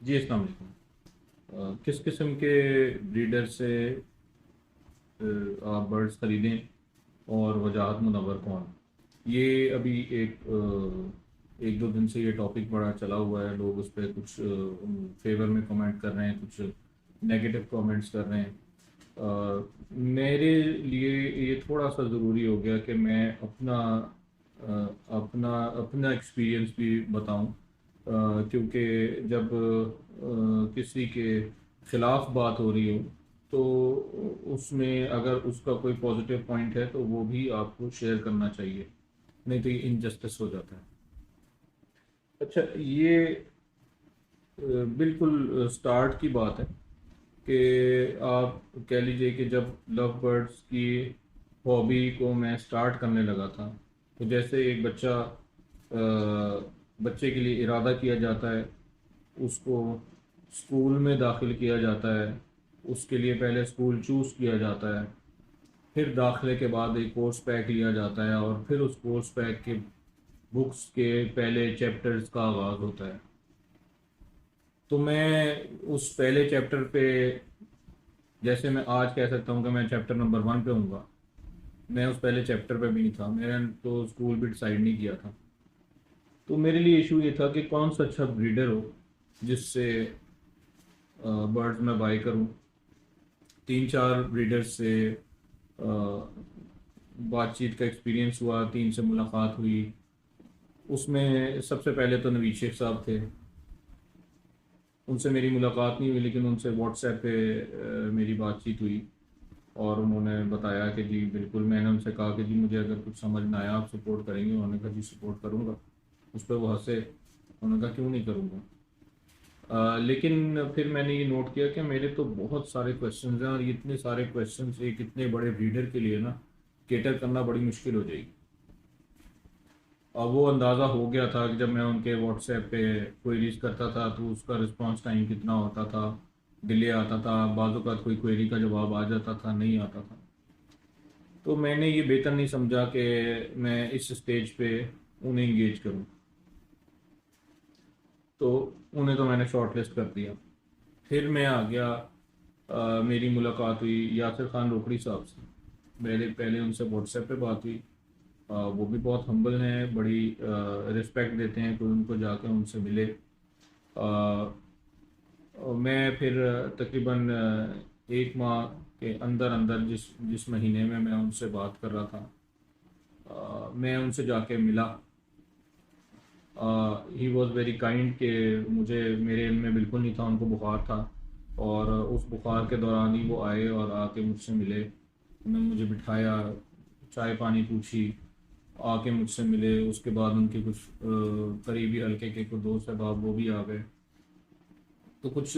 जी, अस्सलाम वालेकुम। किस किस्म के ब्रीडर से आप बर्ड्स ख़रीदें और वजाहत मुनव्वर कौन? ये अभी एक दो दिन से ये टॉपिक बड़ा चला हुआ है। लोग उस पर कुछ फेवर में कमेंट कर रहे हैं, कुछ नेगेटिव कमेंट्स कर रहे हैं। मेरे लिए ये थोड़ा सा ज़रूरी हो गया कि मैं अपना अपना एक्सपीरियंस भी बताऊं, क्योंकि जब किसी के ख़िलाफ़ बात हो रही हो तो उसमें अगर उसका कोई पॉजिटिव पॉइंट है तो वो भी आपको शेयर करना चाहिए, नहीं तो ये इनजस्टिस हो जाता है। अच्छा, ये बिल्कुल स्टार्ट की बात है कि आप कह लीजिए कि जब लव बर्ड्स की हॉबी को मैं स्टार्ट करने लगा था, तो जैसे एक बच्चे के लिए इरादा किया जाता है, उसको स्कूल में दाखिल किया जाता है, उसके लिए पहले स्कूल चूज़ किया जाता है, फिर दाखिले के बाद एक कोर्स पैक लिया जाता है और फिर उस कोर्स पैक के बुक्स के पहले चैप्टर्स का आगाज़ होता है। तो मैं उस पहले चैप्टर पे, जैसे मैं आज कह सकता हूँ कि मैं चैप्टर नंबर 1 पे हूँगा, मैं उस पहले चैप्टर पे भी नहीं था। मैंने तो स्कूल भी डिसाइड नहीं किया था। तो मेरे लिए इशू ये था कि कौन सा अच्छा ब्रीडर हो जिससे बर्ड्स मैं बाई करूँ। तीन चार ब्रीडर्स से बातचीत का एक्सपीरियंस हुआ, तीन से मुलाकात हुई। उसमें सबसे पहले तो नवीद शेख साहब थे। उनसे मेरी मुलाकात नहीं हुई, लेकिन उनसे व्हाट्सएप पे मेरी बातचीत हुई और उन्होंने बताया कि जी बिल्कुल। मैंने उनसे कहा कि जी मुझे अगर कुछ समझ ना आया आप सपोर्ट करेंगे? उन्होंने कहा जी सपोर्ट करूँगा। उस पर वो हंसे। उन्होंने कहा क्यों नहीं करूँगा। लेकिन फिर मैंने ये नोट किया कि मेरे तो बहुत सारे क्वेश्चंस हैं और ये इतने सारे क्वेश्चंस एक इतने बड़े रीडर के लिए ना केटर करना बड़ी मुश्किल हो जाएगी। अब वो अंदाज़ा हो गया था कि जब मैं उनके व्हाट्सएप पे क्वेरीज करता था तो उसका रिस्पांस टाइम कितना होता था, डिले आता था, बाज़ औक़ात कोई क्वेरी का जवाब आ जाता था, नहीं आता था। तो मैंने ये बेहतर नहीं समझा कि मैं इस स्टेज पे उन्हें इंगेज करूं। तो उन्हें तो मैंने शॉर्ट लिस्ट कर दिया। फिर मैं आ गया, मेरी मुलाकात हुई यासिर खान रोकड़ी साहब से। पहले पहले उनसे व्हाट्सएप पे बात हुई। वो भी बहुत हम्बल हैं, बड़ी रिस्पेक्ट देते हैं, कोई उनको जाके उनसे मिले। और मैं फिर तकरीबन एक माह के अंदर अंदर जिस जिस महीने में मैं उनसे बात कर रहा था, मैं उनसे जाके मिला। ही वॉज़ वेरी काइंड कि मुझे मेरे इल्म में बिल्कुल नहीं था उनको बुखार था, और उस बुखार के दौरान ही वो आए और आके मुझसे मिले। उन्होंने मुझे बिठाया, चाय पानी पूछी, आके मुझसे मिले। उसके बाद उनके कुछ करीबी हल्के के कुछ दोस्त अहबाब वो भी आ गए। तो कुछ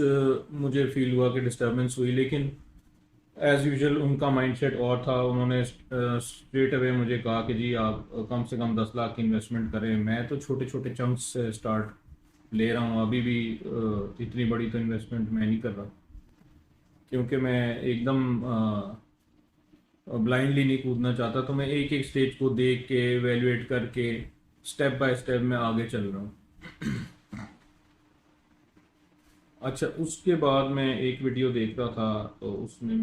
मुझे फील हुआ कि डिस्टर्बेंस हुई, लेकिन एज़ यूजुअल उनका माइंडसेट और था। उन्होंने स्ट्रेट अवे मुझे कहा कि जी आप कम से कम 10 लाख की इन्वेस्टमेंट करें। मैं तो छोटे छोटे चंक्स से स्टार्ट ले रहा हूँ, अभी भी इतनी बड़ी तो इन्वेस्टमेंट मैं नहीं कर रहा, क्योंकि मैं एकदम ब्लाइंडली नहीं कूदना चाहता। तो मैं एक एक स्टेज को देख के एवेल्युएट करके स्टेप बाय स्टेप मैं आगे चल रहा हूँ। अच्छा, उसके बाद मैं एक वीडियो देख रहा था, तो उसमें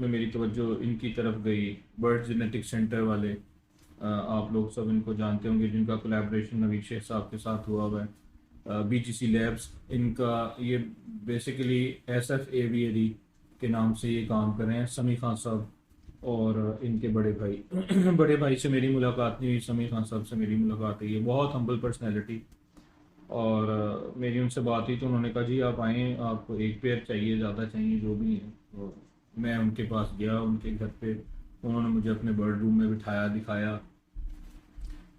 मेरी तवज्जो इनकी तरफ गई। बर्ड जेनेटिक सेंटर वाले, आप लोग सब इनको जानते होंगे, जिनका कोलैबोरेशन नवीद शेख साहब के साथ हुआ हुआ है। बीजीसी लैब्स इनका, ये बेसिकली एसएफ एवियरी के नाम से ये काम कर रहे हैं, समी खान साहब और इनके बड़े भाई। बड़े भाई से मेरी मुलाकात नहीं हुई, समी खान साहब से मेरी मुलाकात हुई है। बहुत हम्बल पर्सनैलिटी। और मेरी उनसे बात हुई तो उन्होंने कहा जी आप आएँ, आपको एक पेयर चाहिए, ज़्यादा चाहिए, जो भी है। तो मैं उनके पास गया, उनके घर पे। उन्होंने मुझे अपने बर्ड रूम में बिठाया, दिखाया।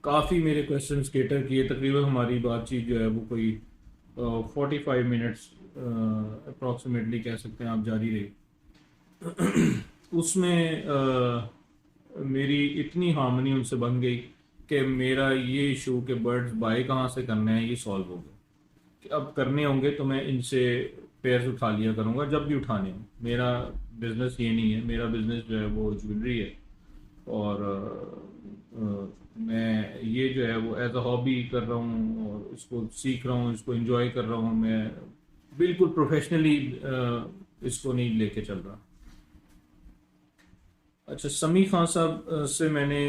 काफ़ी मेरे क्वेश्चन केटर किए। तकरीबन हमारी बातचीत जो है वो कोई 45 मिनट्स अप्रॉक्सीमेटली कह सकते हैं आप, जारी रही। उसमें मेरी इतनी हार्मनी उनसे बन गई कि मेरा ये इशू कि बर्ड्स बाय कहाँ से करने हैं ये सॉल्व हो गया। कि अब करने होंगे तो मैं इनसे पेयर्स उठा लिया करूँगा जब भी उठाने हो। मेरा बिज़नेस ये नहीं है, मेरा बिज़नेस जो है वो ज्वेलरी है। और मैं ये जो है वो एज अ हॉबी कर रहा हूँ और इसको सीख रहा हूँ, इसको एंजॉय कर रहा हूँ। मैं बिल्कुल प्रोफेशनली इसको नहीं लेके चल रहा। अच्छा, समी खान साहब से मैंने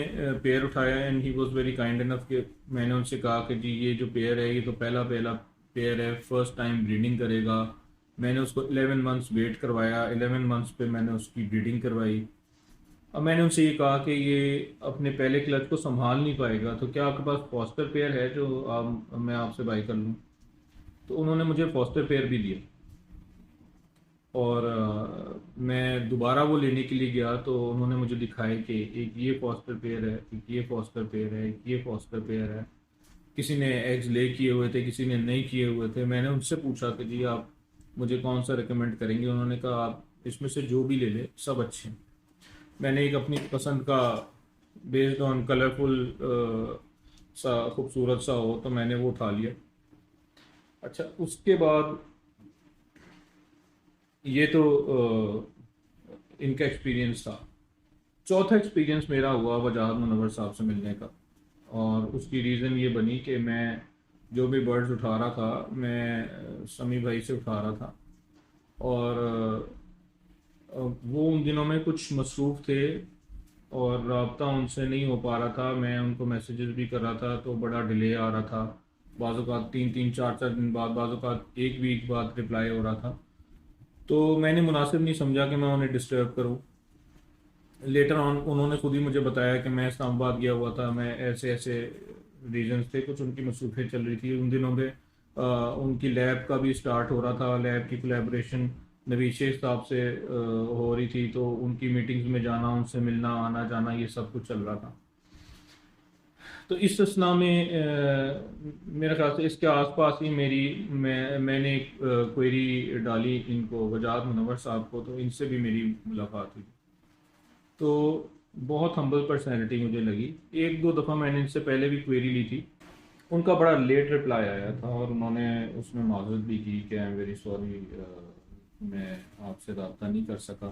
पेयर उठाया and he was very kind enough कि मैंने उनसे कहा कि जी ये जो पेयर है ये तो पहला पहला पेयर है, फर्स्ट टाइम ब्रीडिंग करेगा। मैंने उसको 11 मंथ्स वेट करवाया, 11 मंथ्स पे मैंने उसकी ब्रीडिंग करवाई। अब मैंने उनसे ये कहा कि ये अपने पहले क्लच को संभाल नहीं पाएगा, तो क्या आपके पास फॉस्टर पेयर है जो मैं आपसे बाई कर लूँ? तो उन्होंने मुझे फॉस्टर पेयर भी दिया। और मैं दोबारा वो लेने के लिए गया तो उन्होंने मुझे दिखाए कि एक ये फॉस्टर पेयर है, एक ये फॉस्टर पेयर है, एक ये फॉस्टर पेयर है। किसी ने एग्स ले किए हुए थे, किसी ने नहीं किए हुए थे। मैंने उनसे पूछा कि जी आप मुझे कौन सा रिकमेंड करेंगे? उन्होंने कहा आप इसमें से जो भी ले ले सब अच्छे हैं। मैंने एक अपनी पसंद का, बेस्ड ऑन कलरफुल सा, खूबसूरत सा हो, तो मैंने वो उठा लिया। अच्छा, उसके बाद ये तो इनका एक्सपीरियंस था। चौथा एक्सपीरियंस मेरा हुआ वजाहत मुनव्वर साहब से मिलने का, और उसकी रीज़न ये बनी कि मैं जो भी बर्ड्स उठा रहा था, मैं समी भाई से उठा रहा था। और वो उन दिनों में कुछ मसरूफ़ थे और रब्ता उनसे नहीं हो पा रहा था। मैं उनको मैसेजेस भी कर रहा था तो बड़ा डिले आ रहा था। बाज़ औक़ात 3-3 4-4 दिन बाद, बाज़ औक़ात 1 वीक बाद रिप्लाई हो रहा था। तो मैंने मुनासिब नहीं समझा कि मैं उन्हें डिस्टर्ब करूं। लेटर ऑन उन्होंने खुद ही मुझे बताया कि मैं इस्लामाबाद गया हुआ था, मैं ऐसे ऐसे रीजंस थे, कुछ उनकी मसरूफियत चल रही थी उन दिनों में। उनकी लैब का भी स्टार्ट हो रहा था, लैब की कोलैबोरेशन नवीद शेख साहब से हो रही थी, तो उनकी मीटिंग्स में जाना, उनसे मिलना, आना जाना, ये सब कुछ चल रहा था। तो इस सिलसिला में मेरे ख्याल से इसके आसपास ही मैंने एक क्वेरी डाली इनको, वजाहत मुनव्वर साहब को, तो इनसे भी मेरी मुलाकात हुई। तो बहुत हम्बल पर्सनैलिटी मुझे लगी। एक दो दफ़ा मैंने इनसे पहले भी क्वेरी ली थी, उनका बड़ा लेट रिप्लाई आया था और उन्होंने उसमें माजरत भी की कि आई एम वेरी सॉरी, मैं आपसे रब्ता नहीं कर सका,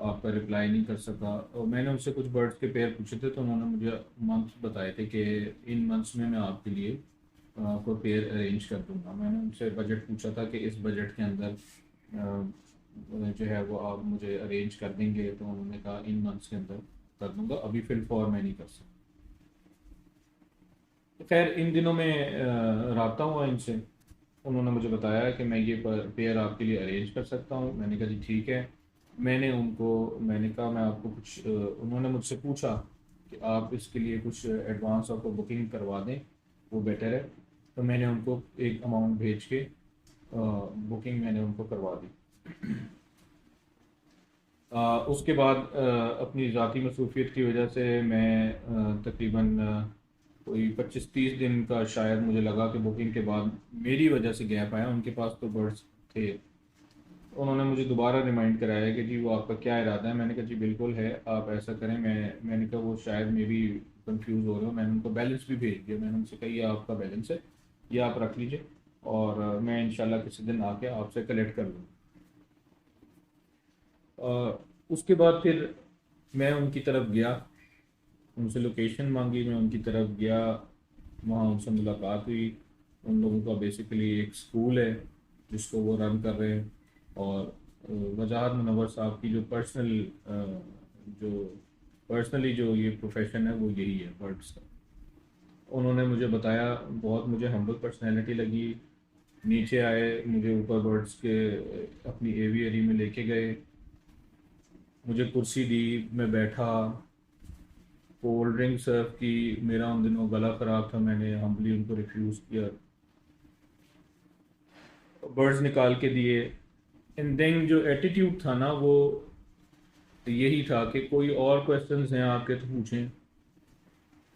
आपका रिप्लाई नहीं कर सका। और मैंने उनसे कुछ बर्ड्स के पेयर पूछे थे तो उन्होंने मुझे मंथ्स बताए थे कि इन मंथ्स में मैं आपके लिए कोई पेयर अरेंज कर दूंगा। मैंने उनसे बजट पूछा था कि इस बजट के अंदर जो है वो आप मुझे अरेंज कर देंगे, तो उन्होंने कहा इन मंथ्स के अंदर कर दूंगा, अभी फिल फॉर मैं नहीं कर सकता। तो खैर इन दिनों में रब्ता हुआ इनसे, उन्होंने मुझे बताया कि मैं ये पेयर आपके लिए अरेंज कर सकता हूँ। मैंने कहा जी ठीक है। मैंने कहा मैं आपको कुछ उन्होंने मुझसे पूछा कि आप इसके लिए कुछ एडवांस आपको बुकिंग करवा दें, वो बेटर है। तो मैंने उनको एक अमाउंट भेज के बुकिंग मैंने उनको करवा दी। उसके बाद अपनी ज़ाती मसरूफियत की वजह से मैं तकरीबन कोई 25-30 दिन का शायद मुझे लगा कि बुकिंग के बाद मेरी वजह से गैप आया। उनके पास तो बर्ड्स थे। उन्होंने मुझे दोबारा रिमाइंड कराया कि जी वो आपका क्या इरादा है। मैंने कहा जी बिल्कुल है, आप ऐसा करें। मैंने कहा वो शायद मे भी कंफ्यूज हो रहे हो। मैंने उनको बैलेंस भी भेज दिया। मैंने उनसे कहा ये आपका बैलेंस है, ये आप रख लीजिए और मैं इंशाल्लाह किसी दिन आके आपसे कलेक्ट कर लूँगा। उसके बाद फिर मैं उनकी तरफ गया, उनसे लोकेशन मांगी, मैं उनकी तरफ गया, वहाँ उनसे मुलाकात हुई। उन लोगों का बेसिकली एक स्कूल है जिसको वो रन कर रहे हैं, और वजाहत मुनव्वर साहब की जो पर्सनली जो ये प्रोफेशन है वो यही है बर्ड्स का। उन्होंने मुझे बताया, बहुत मुझे हम्बल पर्सनैलिटी लगी। नीचे आए, मुझे ऊपर बर्ड्स के अपनी एवियरी में लेके गए, मुझे कुर्सी दी, मैं बैठा, कोल्ड ड्रिंक सर्व की। मेरा उन दिनों गला ख़राब था, मैंने हम्बली उनको रिफ्यूज़ किया। बर्ड्स निकाल के दिए। एंड देन जो एटीट्यूड था ना वो यही था कि कोई और क्वेश्चंस हैं आपके तो पूछें।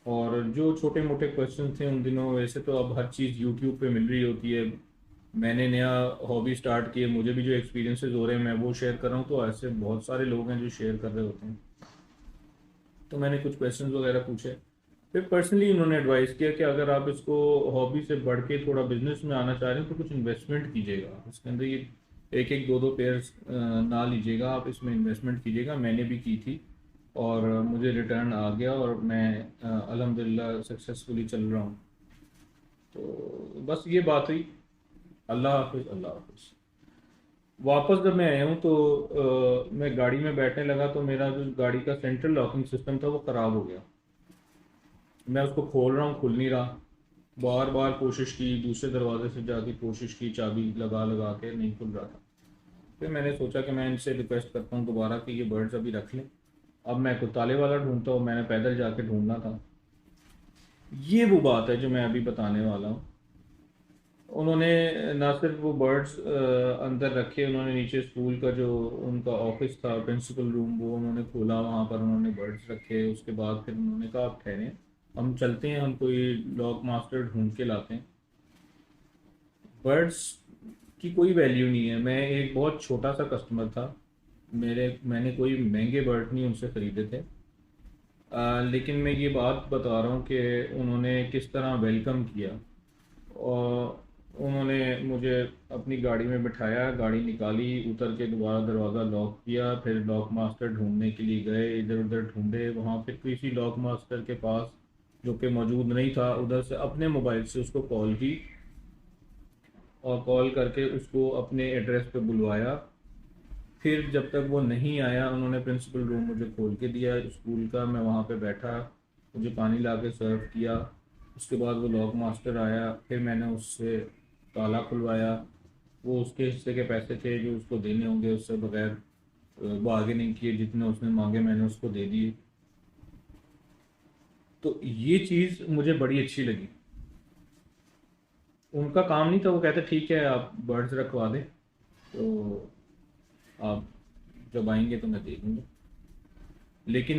और जो छोटे मोटे क्वेश्चन थे उन दिनों, वैसे तो अब हर चीज़ यूट्यूब पे मिल रही होती है। मैंने नया हॉबी स्टार्ट की है, मुझे भी जो एक्सपीरियंसेस हो रहे हैं मैं वो शेयर कर रहा हूँ, तो ऐसे बहुत सारे लोग हैं जो शेयर कर रहे होते हैं। तो मैंने कुछ क्वेश्चंस वगैरह पूछे। फिर पर्सनली उन्होंने एडवाइस किया कि अगर आप इसको हॉबी से बढ़ के थोड़ा बिजनेस में आना चाह रहे हैं तो कुछ इन्वेस्टमेंट कीजिएगा इसके अंदर। ये एक एक दो दो पेयर्स ना लीजिएगा, आप इसमें इन्वेस्टमेंट कीजिएगा। मैंने भी की थी। और मुझे रिटर्न आ गया और मैं अल्हम्दुलिल्लाह सक्सेसफुली चल रहा हूँ। तो बस ये बात हुई। अल्लाह हाफिज़, अल्लाह हाफिज़। वापस जब मैं आया हूँ तो मैं गाड़ी में बैठने लगा तो मेरा जो गाड़ी का सेंट्रल लॉकिंग सिस्टम था वो ख़राब हो गया। मैं उसको खोल रहा हूँ, खुल नहीं रहा। बार बार कोशिश की, दूसरे दरवाजे से जाके कोशिश की, चाबी लगा लगा के नहीं खुल रहा था। फिर मैंने सोचा कि मैं इनसे रिक्वेस्ट करता हूँ दोबारा कि ये बर्ड्स अभी रख लें। अब मैं कोई ताले वाला ढूंढता हूँ, मैंने पैदल जाके ढूंढना था। ये वो बात है जो मैं अभी बताने वाला हूँ। उन्होंने ना सिर्फ वो बर्ड्स अंदर रखे, उन्होंने नीचे स्कूल का जो उनका ऑफिस था, प्रिंसिपल रूम, वो उन्होंने खोला, वहाँ पर उन्होंने बर्ड्स रखे। उसके बाद फिर उन्होंने कहा आप ठहरें, हम चलते हैं, हम कोई लॉक मास्टर ढूंढ के लाते हैं। बर्ड्स की कोई वैल्यू नहीं है। मैं एक बहुत छोटा सा कस्टमर था, मैंने कोई महंगे बर्ड नहीं उनसे ख़रीदे थे। लेकिन मैं ये बात बता रहा हूँ कि उन्होंने किस तरह वेलकम किया। और उन्होंने मुझे अपनी गाड़ी में बिठाया, गाड़ी निकाली, उतर के दोबारा दरवाज़ा लॉक किया, फिर लॉक मास्टर ढूंढने के लिए गए, इधर उधर ढूंढे, वहाँ फिर किसी लॉक मास्टर के पास जो कि मौजूद नहीं था, उधर से अपने मोबाइल से उसको कॉल की और कॉल करके उसको अपने एड्रेस पे बुलवाया। फिर जब तक वो नहीं आया, उन्होंने प्रिंसिपल रूम मुझे खोल के दिया स्कूल का। मैं वहाँ पे बैठा, मुझे पानी ला के सर्व किया। उसके बाद वो लॉक मास्टर आया, फिर मैंने उससे ताला खुलवाया। वो उसके हिस्से के पैसे थे जो उसको देने होंगे, उससे बगैर बार्गेनिंग किए जितने उसने मांगे मैंने उसको दे दिए। तो ये चीज़ मुझे बड़ी अच्छी लगी। उनका काम नहीं था, वो कहते ठीक है आप बर्ड्स रखवा दें, तो आप जब आएंगे तो मैं दे दूँगा। लेकिन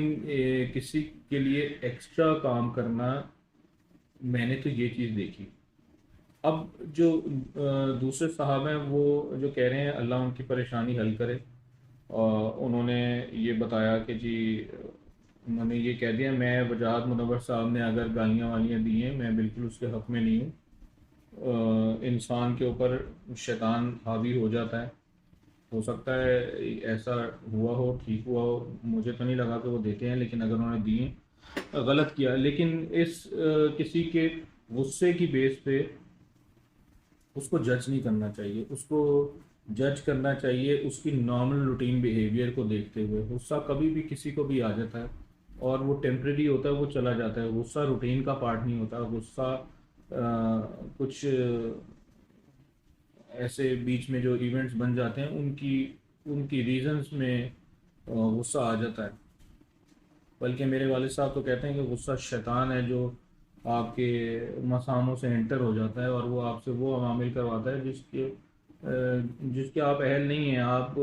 किसी के लिए एक्स्ट्रा काम करना, मैंने तो ये चीज़ देखी। अब जो दूसरे साहब हैं वो जो कह रहे हैं अल्लाह उनकी परेशानी हल करे, और उन्होंने ये बताया कि जी, उन्होंने ये कह दिया, मैं वजाहत मुनव्वर साहब ने अगर गालियाँ वालियाँ दी हैं, मैं बिल्कुल उसके हक़ में नहीं हूँ। इंसान के ऊपर शैतान हावी हो जाता है। हो सकता है ऐसा हुआ हो, ठीक हुआ हो, मुझे तो नहीं लगा कि वो देते हैं, लेकिन अगर उन्होंने दिए गलत किया। लेकिन इस किसी के गुस्से की बेस पे उसको जज नहीं करना चाहिए। उसको जज करना चाहिए उसकी नॉर्मल रूटीन बिहेवियर को देखते हुए। गुस्सा कभी भी किसी को भी आ जाता है और वो टेम्परेरी होता है, वो चला जाता है। गुस्सा रूटीन का पार्ट नहीं होता। गुस्सा कुछ ऐसे बीच में जो इवेंट्स बन जाते हैं, उनकी उनकी रीजंस में गुस्सा आ जाता है। बल्कि मेरे वालिद साहब तो कहते हैं कि गुस्सा शैतान है जो आपके मसामों से एंटर हो जाता है और वो आपसे वो अमामिल करवाता है जिसके आप अहल नहीं हैं। आप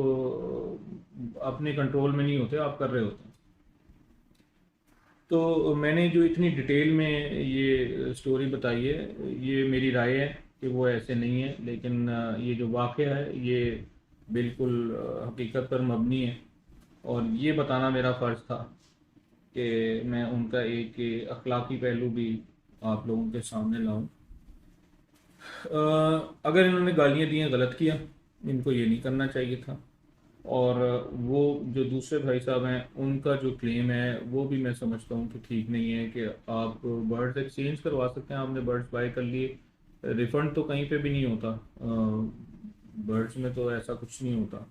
अपने कंट्रोल में नहीं होते, आप कर रहे होते हैं। तो मैंने जो इतनी डिटेल में ये स्टोरी बताई है, ये मेरी राय है कि वो ऐसे नहीं है। लेकिन ये जो वाक़या है ये बिल्कुल हकीकत पर मबनी है, और ये बताना मेरा फ़र्ज़ था कि मैं उनका एक अखलाकी पहलू भी आप लोगों के सामने लाऊं। अगर इन्होंने गालियाँ दी हैं, गलत किया, इनको ये नहीं करना चाहिए था। और वो जो दूसरे भाई साहब हैं, उनका जो क्लेम है वो भी मैं समझता हूँ कि ठीक नहीं है कि आप बर्ड्स एक्सचेंज करवा सकते हैं। आपने बर्ड्स बाय कर लिए, रिफ़ंड तो कहीं पे भी नहीं होता। बर्ड्स में तो ऐसा कुछ नहीं होता।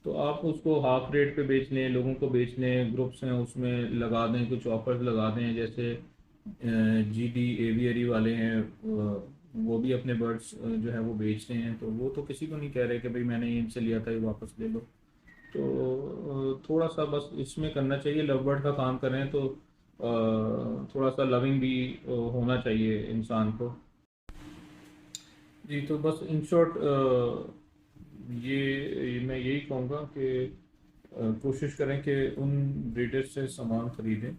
तो आप उसको हाफ रेट पे बेच लें, लोगों को बेच लें, ग्रुप्स हैं उसमें लगा दें, कुछ ऑफर्स लगा दें। जैसे जीडी एवियरी वाले हैं, वो भी अपने बर्ड्स जो है वो बेचते हैं। तो वो तो किसी को नहीं कह रहे कि भाई मैंने इनसे लिया था ये वापस ले लो। तो थोड़ा सा बस इसमें करना चाहिए। लव बर्ड का काम कर रहे हैं तो थोड़ा सा लविंग भी होना चाहिए इंसान को। जी, तो बस इन शॉर्ट ये मैं यही कहूँगा कि कोशिश करें कि उन ब्रीडर से सामान ख़रीदें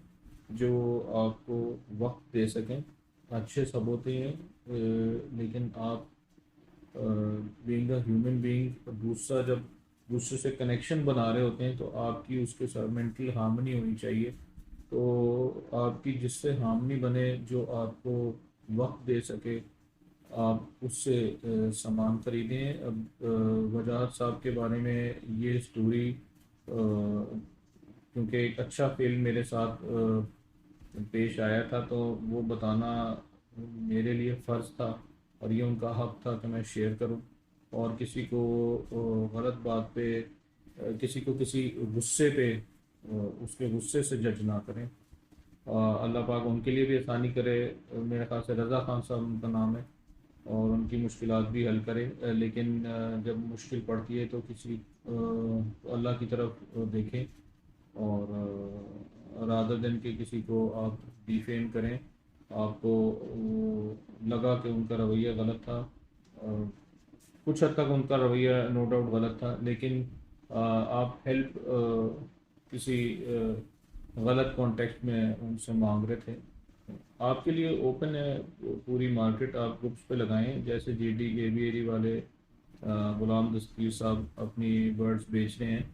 जो आपको वक्त दे सकें। अच्छे सब होते हैं, लेकिन आप बीइंग अ ह्यूमन बीइंग, दूसरा जब दूसरे से कनेक्शन बना रहे होते हैं तो आपकी उसके साथ मेंटल हार्मनी होनी चाहिए। तो आपकी जिससे हार्मनी बने, जो आपको वक्त दे सके, आप उससे सामान खरीदें। अब वजाहत साहब के बारे में ये स्टोरी क्योंकि एक अच्छा फेल मेरे साथ पेश आया था, तो वो बताना मेरे लिए फ़र्ज़ था और ये उनका हक़ था कि मैं शेयर करूं। और किसी को गलत बात पे किसी को किसी गुस्से पे उसके गुस्से से जज ना करें। अल्लाह पाक उनके लिए भी आसानी करे। मेरे ख्याल से रज़ा खान साहब उनका नाम है, और उनकी मुश्किलात भी हल करे। लेकिन जब मुश्किल पड़ती है तो किसी अल्लाह की तरफ देखें, और रादर दिन के किसी को आप डिफेम करें। आपको लगा कि उनका रवैया गलत था, कुछ हद तक उनका रवैया नो डाउट गलत था, लेकिन आप हेल्प किसी गलत कॉन्टेक्स्ट में उनसे मांग रहे थे। आपके लिए ओपन है पूरी मार्केट, आप ग्रुप्स पे लगाएं, जैसे जीडी एवियरी वाले गुलाम दस्तगीर साहब अपनी बर्ड्स बेच रहे हैं।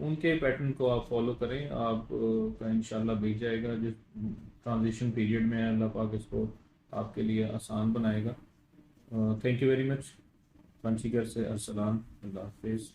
उनके पैटर्न को आप फॉलो करें, आप का इंशाल्लाह बिक जाएगा। जिस ट्रांजिशन पीरियड में अल्लाह पाक इसको आपके लिए आसान बनाएगा। Thank you very much. पंचीगर से अरसलान, अल्लाह हाफिज़।